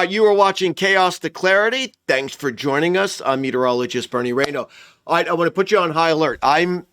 You are watching Chaos to Clarity. Thanks for joining us. I'm meteorologist Bernie Rayno. All right, I want to put you on high alert. I'm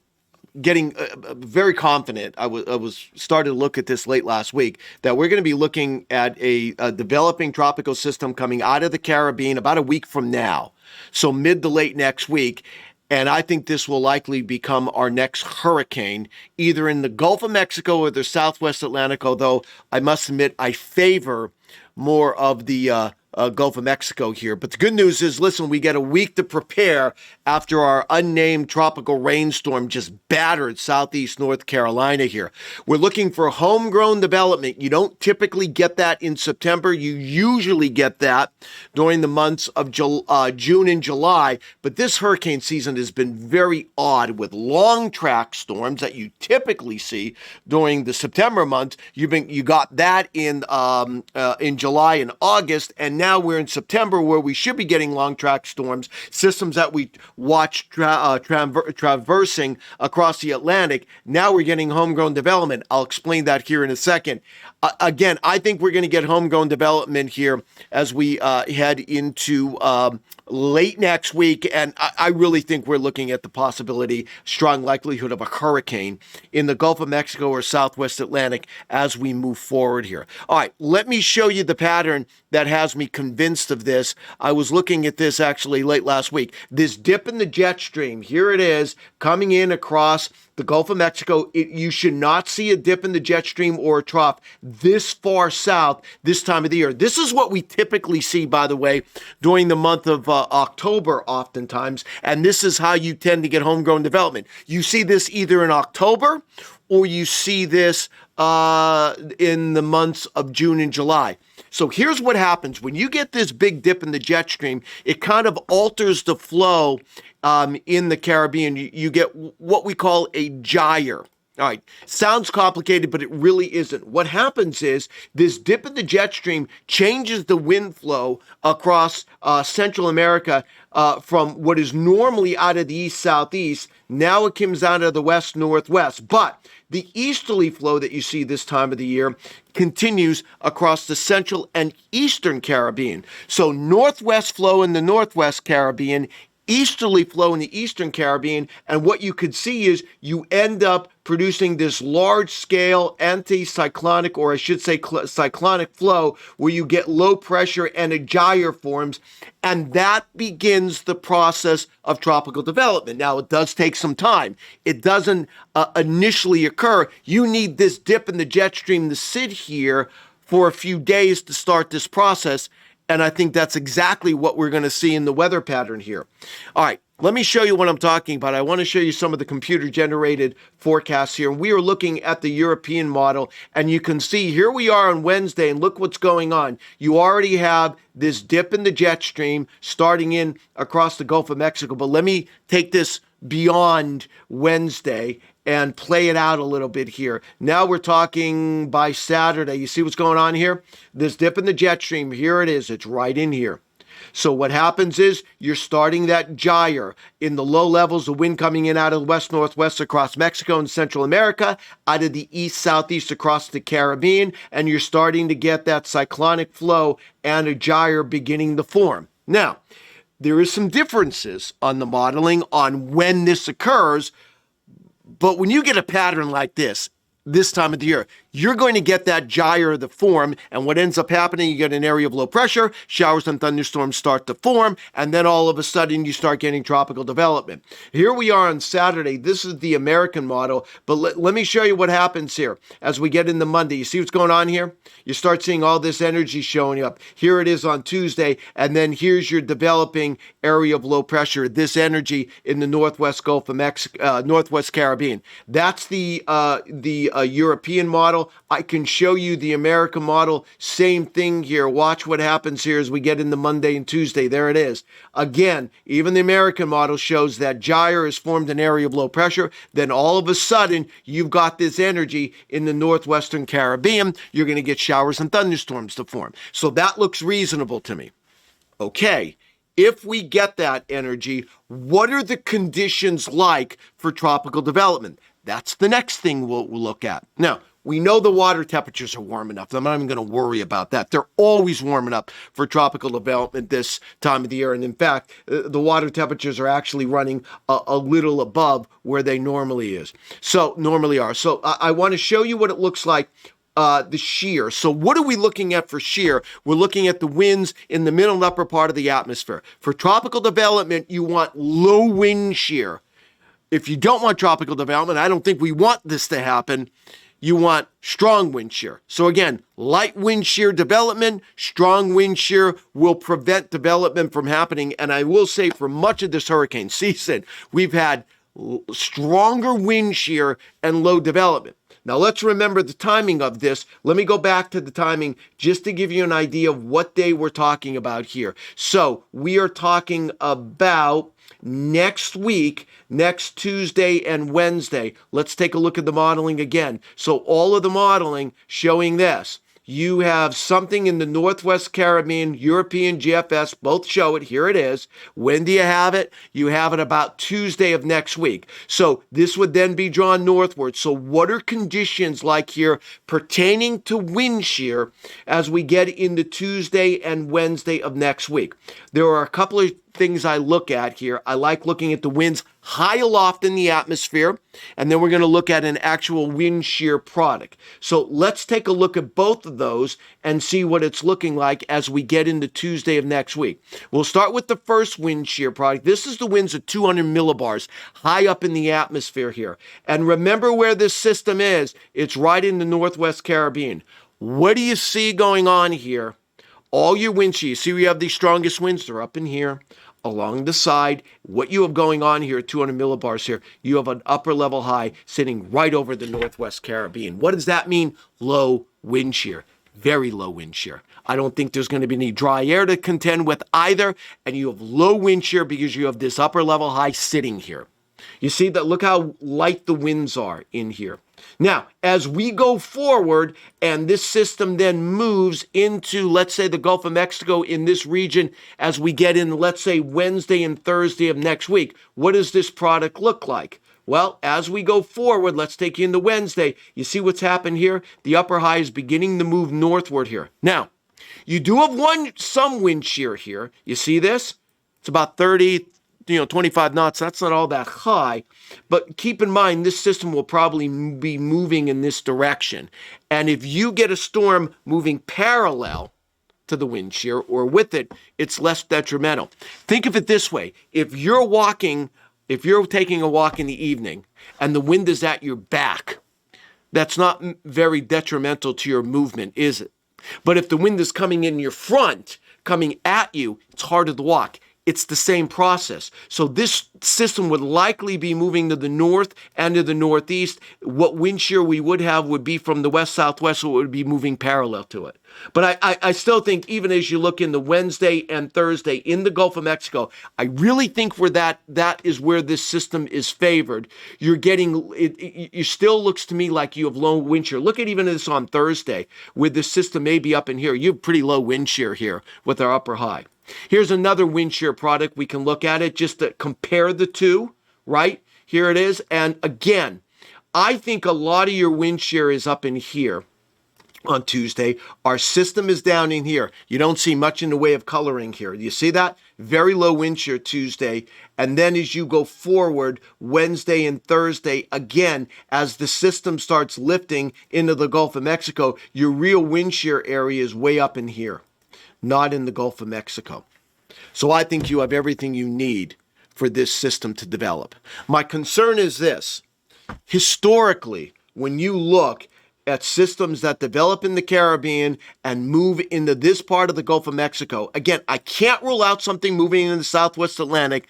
getting very confident. I was started to look at this late last week that we're going to be looking at a developing tropical system coming out of the Caribbean about a week from now. So mid to late next week. And I think this will likely become our next hurricane, either in the Gulf of Mexico or the Southwest Atlantic, although I must admit I favor more of the Gulf of Mexico here. But the good news is, listen, we get a week to prepare after our unnamed tropical rainstorm just battered southeast North Carolina here. We're looking for homegrown development. You don't typically get that in September. You usually get that during the months of June and July. But this hurricane season has been very odd with long track storms that you typically see during the September months. You got that in July and August, and now we're in September where we should be getting long track storms, systems that we watch traversing across the Atlantic. Now we're getting homegrown development. I'll explain that here in a second. Again, I think we're going to get homegrown development here as we head into late next week. And I really think we're looking at the possibility, strong likelihood of a hurricane in the Gulf of Mexico or Southwest Atlantic as we move forward here. All right, let me show you the pattern that has me convinced of this. I was looking at this actually late last week. This dip in the jet stream, here it is, coming in across the Gulf of Mexico. You should not see a dip in the jet stream or a trough this far south this time of the year. This is what we typically see, by the way, during the month of October oftentimes, and this is how you tend to get homegrown development. You see this either in October or you see this in the months of June and July. So here's what happens. When you get this big dip in the jet stream, it kind of alters the flow in the Caribbean. You get what we call a gyre. All right, sounds complicated, but it really isn't. What happens is this dip in the jet stream changes the wind flow across Central America from what is normally out of the east-southeast. Now it comes out of the west-northwest. But the easterly flow that you see this time of the year continues across the central and eastern Caribbean. So northwest flow in the northwest Caribbean, easterly flow in the eastern Caribbean, and what you could see is you end up producing this large-scale anticyclonic, or I should say cyclonic flow, where you get low pressure and a gyre forms, and that begins the process of tropical development. Now, it does take some time. It doesn't initially occur. You need this dip in the jet stream to sit here for a few days to start this process. And I think that's exactly what we're going to see in the weather pattern here. All right, let me show you what I'm talking about. I want to show you some of the computer-generated forecasts here. We are looking at the European model, and you can see here we are on Wednesday, and look what's going on. You already have this dip in the jet stream starting in across the Gulf of Mexico. But let me take this beyond Wednesday and play it out a little bit here. Now we're talking by Saturday. You see what's going on here? This dip in the jet stream, here it is. It's right in here. So what happens is you're starting that gyre in the low levels, the wind coming in out of the west-northwest across Mexico and Central America, out of the east-southeast across the Caribbean, and you're starting to get that cyclonic flow and a gyre beginning to form. Now, there is some differences on the modeling on when this occurs, but when you get a pattern like this time of the year, you're going to get that gyre to form, and what ends up happening, you get an area of low pressure, showers and thunderstorms start to form, and then all of a sudden you start getting tropical development. Here we are on Saturday. This is the American model, but let me show you what happens here as we get into Monday. You see what's going on here? You start seeing all this energy showing up. Here it is on Tuesday, and then here's your developing area of low pressure, this energy in the northwest Gulf of Mexico, northwest Caribbean. That's the European model. I can show you the American model. Same thing here. Watch what happens here as we get into Monday and Tuesday. There it is. Again, even the American model shows that gyre is formed an area of low pressure. Then all of a sudden, you've got this energy in the northwestern Caribbean. You're going to get showers and thunderstorms to form. So that looks reasonable to me. Okay. If we get that energy, what are the conditions like for tropical development? That's the next thing we'll look at. Now, We know the water temperatures are warm enough. I'm not even going to worry about that. They're always warming up for tropical development this time of the year. And in fact, the water temperatures are actually running a little above where they normally are. So I want to show you what it looks like, the shear. So what are we looking at for shear? We're looking at the winds in the middle and upper part of the atmosphere. For tropical development, you want low wind shear. If you don't want tropical development, I don't think we want this to happen, you want strong wind shear. So again, light wind shear development, strong wind shear will prevent development from happening. And I will say for much of this hurricane season, we've had stronger wind shear and low development. Now let's remember the timing of this. Let me go back to the timing just to give you an idea of what day we're talking about here. So we are talking about next week, next Tuesday and Wednesday. Let's take a look at the modeling again. So all of the modeling showing this. You have something in the Northwest Caribbean, European GFS, both show it. Here it is. When do you have it? You have it about Tuesday of next week. So this would then be drawn northward. So what are conditions like here pertaining to wind shear as we get into Tuesday and Wednesday of next week? There are a couple of things I look at here. I like looking at the winds high aloft in the atmosphere, and then we're going to look at an actual wind shear product. So let's take a look at both of those and see what it's looking like as we get into Tuesday of next week. We'll start with the first wind shear product. This is the winds at 200 millibars high up in the atmosphere here. And remember where this system is. It's right in the Northwest Caribbean. What do you see going on here? All your wind shear, you see we have the strongest winds, they're up in here, along the side. What you have going on here, 200 millibars here, you have an upper level high sitting right over the Northwest Caribbean. What does that mean? Low wind shear, very low wind shear. I don't think there's going to be any dry air to contend with either, and you have low wind shear because you have this upper level high sitting here. You see that? Look how light the winds are in here. Now, as we go forward and this system then moves into, let's say, the Gulf of Mexico in this region as we get in, let's say, Wednesday and Thursday of next week, what does this product look like? Well, as we go forward, let's take you into Wednesday. You see what's happened here? The upper high is beginning to move northward here. Now, you do have some wind shear here. You see this? It's about 30, 25 knots. That's not all that high. But keep in mind, this system will probably be moving in this direction. And if you get a storm moving parallel to the wind shear or with it, it's less detrimental. Think of it this way. If you're taking a walk in the evening and the wind is at your back, that's not very detrimental to your movement, is it? But if the wind is coming in your front, coming at you, it's harder to walk. It's the same process. So this system would likely be moving to the north and to the northeast. What wind shear we would have would be from the west-southwest, so it would be moving parallel to it. But I still think even as you look in the Wednesday and Thursday in the Gulf of Mexico, I really think that is where this system is favored. You're getting, it still looks to me like you have low wind shear. Look at even this on Thursday, where the system may be up in here. You have pretty low wind shear here with our upper high. Here's another wind shear product. We can look at it just to compare the two, right? Here it is. And again, I think a lot of your wind shear is up in here on Tuesday. Our system is down in here. You don't see much in the way of coloring here. Do you see that? Very low wind shear Tuesday. And then as you go forward, Wednesday and Thursday, again, as the system starts lifting into the Gulf of Mexico, your real wind shear area is way up in here, not in the Gulf of Mexico. So I think you have everything you need for this system to develop. My concern is this. Historically, when you look at systems that develop in the Caribbean and move into this part of the Gulf of Mexico, again, I can't rule out something moving in the Southwest Atlantic.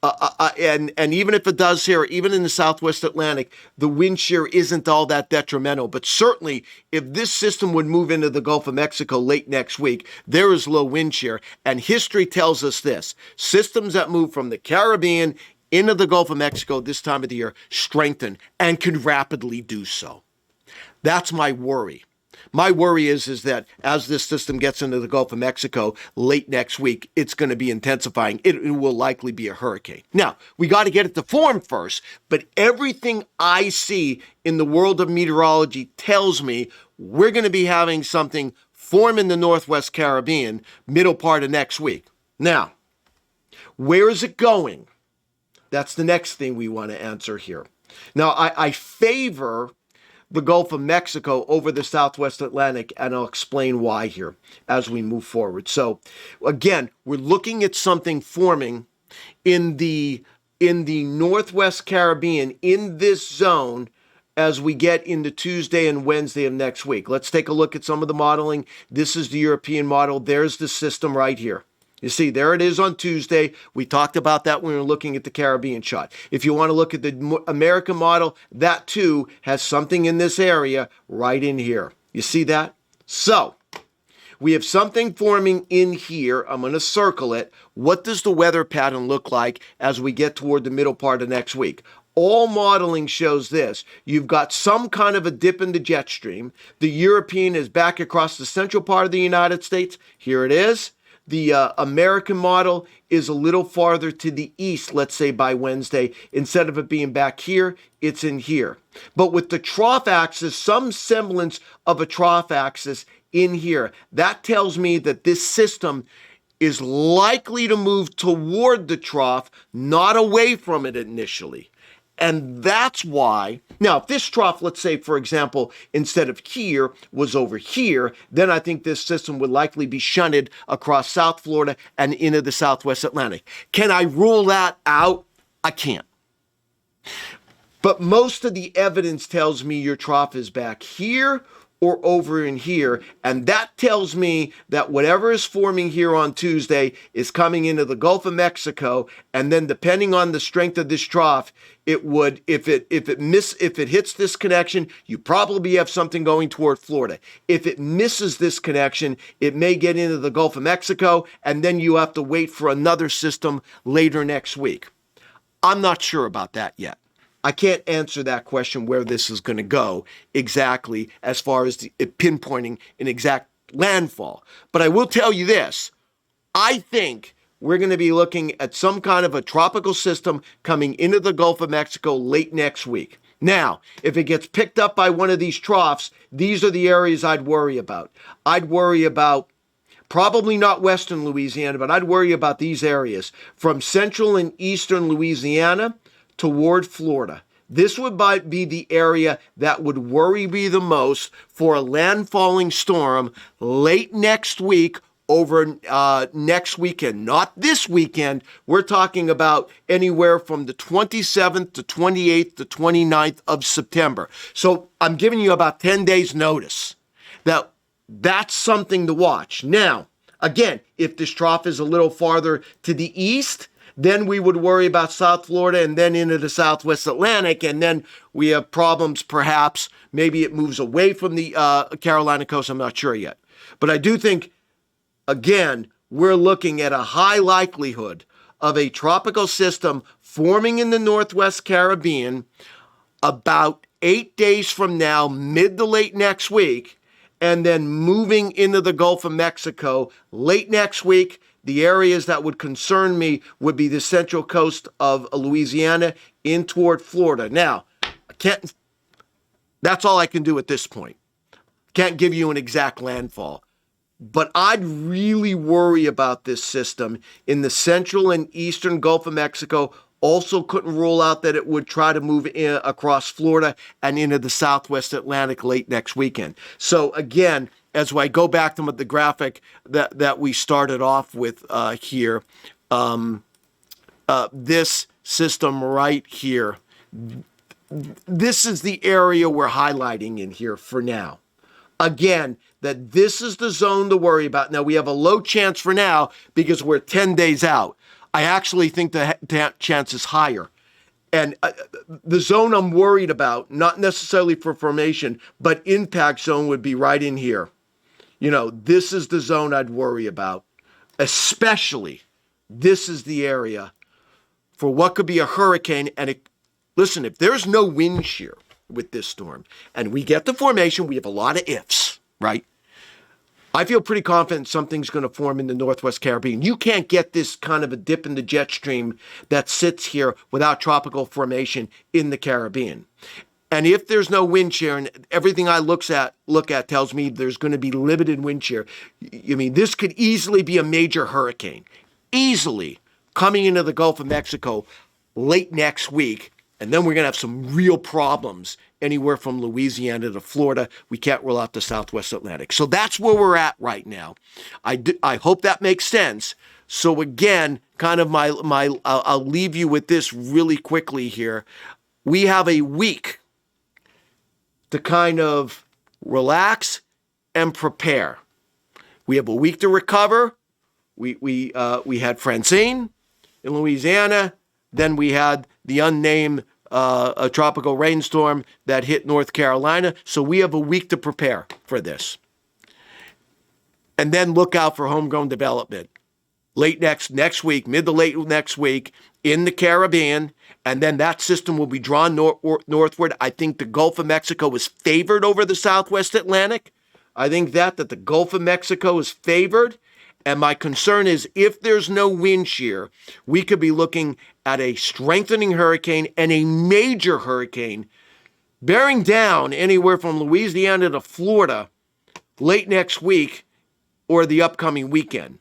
And even if it does here, even in the Southwest Atlantic, the wind shear isn't all that detrimental. But certainly, if this system would move into the Gulf of Mexico late next week, there is low wind shear. And history tells us this. Systems that move from the Caribbean into the Gulf of Mexico this time of the year strengthen and can rapidly do so. That's my worry. My worry is that as this system gets into the Gulf of Mexico late next week, it's going to be intensifying. It will likely be a hurricane. Now, we got to get it to form first, but everything I see in the world of meteorology tells me we're going to be having something form in the Northwest Caribbean middle part of next week. Now, where is it going? That's the next thing we want to answer here. Now, I favor the Gulf of Mexico over the Southwest Atlantic, and I'll explain why here as we move forward. So, again, we're looking at something forming in the Northwest Caribbean, in this zone, as we get into Tuesday and Wednesday of next week. Let's take a look at some of the modeling. This is the European model. There's the system right here. You see, there it is on Tuesday. We talked about that when we were looking at the Caribbean shot. If you want to look at the American model, that too has something in this area right in here. You see that? So, we have something forming in here. I'm going to circle it. What does the weather pattern look like as we get toward the middle part of next week? All modeling shows this. You've got some kind of a dip in the jet stream. The European is back across the central part of the United States. Here it is. The American model is a little farther to the east, let's say by Wednesday. Instead of it being back here, it's in here. But with the trough axis, some semblance of a trough axis in here, that tells me that this system is likely to move toward the trough, not away from it initially. And that's why, now, if this trough, let's say, for example, instead of here, was over here, then I think this system would likely be shunted across South Florida and into the Southwest Atlantic. Can I rule that out? I can't. But most of the evidence tells me your trough is back here or over in here, and that tells me that whatever is forming here on Tuesday is coming into the Gulf of Mexico, and then depending on the strength of this trough, it would, if it hits this connection, you probably have something going toward Florida. If it misses this connection, it may get into the Gulf of Mexico, and then you have to wait for another system later next week. I'm not sure about that yet. I can't answer that question where this is going to go exactly as far as pinpointing an exact landfall. But I will tell you this. I think we're going to be looking at some kind of a tropical system coming into the Gulf of Mexico late next week. Now, if it gets picked up by one of these troughs, these are the areas I'd worry about. I'd worry about probably not western Louisiana, but I'd worry about these areas from central and eastern Louisiana toward Florida. This would be the area that would worry me the most for a landfalling storm late next week over next weekend. Not this weekend. We're talking about anywhere from the 27th to 28th to 29th of September. So I'm giving you about 10 days notice that that's something to watch. Now, again, if this trough is a little farther to the east, then we would worry about South Florida and then into the Southwest Atlantic. And then we have problems, perhaps. Maybe it moves away from the Carolina coast. I'm not sure yet. But I do think, again, we're looking at a high likelihood of a tropical system forming in the Northwest Caribbean about 8 days from now, mid to late next week, and then moving into the Gulf of Mexico late next week. The areas that would concern me would be the central coast of Louisiana in toward Florida. Now, that's all I can do at this point. Can't give you an exact landfall. But I'd really worry about this system in the central and eastern Gulf of Mexico. Also couldn't rule out that it would try to move in across Florida and into the Southwest Atlantic late next weekend. So again, as I go back to the graphic that we started off with here, this system right here, this is the area we're highlighting in here for now. Again, that this is the zone to worry about. Now, we have a low chance for now because we're 10 days out. I actually think the chance is higher. And the zone I'm worried about, not necessarily for formation, but impact zone would be right in here. You know, this is the zone I'd worry about. Especially, this is the area for what could be a hurricane. And listen, if there's no wind shear with this storm, and we get the formation, we have a lot of ifs. right? I feel pretty confident something's going to form in the Northwest Caribbean. You can't get this kind of a dip in the jet stream that sits here without tropical formation in the Caribbean. And if there's no wind shear, and everything I look at tells me there's going to be limited wind shear, I mean, this could easily be a major hurricane, easily coming into the Gulf of Mexico late next week. And then we're going to have some real problems anywhere from Louisiana to Florida. We can't rule out the Southwest Atlantic. So that's where we're at right now. I hope that makes sense. So again, kind of I'll leave you with this really quickly here. We have a week to kind of relax and prepare. We have a week to recover. We had Francine in Louisiana. Then we had the unnamed a tropical rainstorm that hit North Carolina. So we have a week to prepare for this. And then look out for homegrown development. Late next week, mid to late next week in the Caribbean. And then that system will be drawn northward. I think the Gulf of Mexico is favored over the Southwest Atlantic. I think that the Gulf of Mexico is favored. And my concern is if there's no wind shear, we could be looking at a strengthening hurricane and a major hurricane bearing down anywhere from Louisiana to Florida late next week or the upcoming weekend.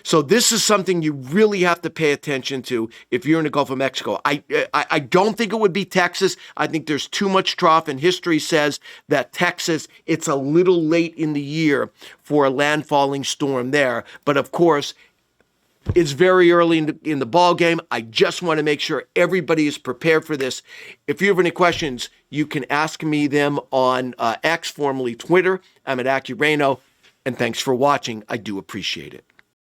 So this is something you really have to pay attention to if you're in the Gulf of Mexico. I don't think it would be Texas. I think there's too much trough, and history says that Texas, it's a little late in the year for a landfalling storm there. But of course, it's very early in the ball game. I just want to make sure everybody is prepared for this. If you have any questions, you can ask me them on X, formerly Twitter. I'm at AccuRayno, and thanks for watching. I do appreciate it.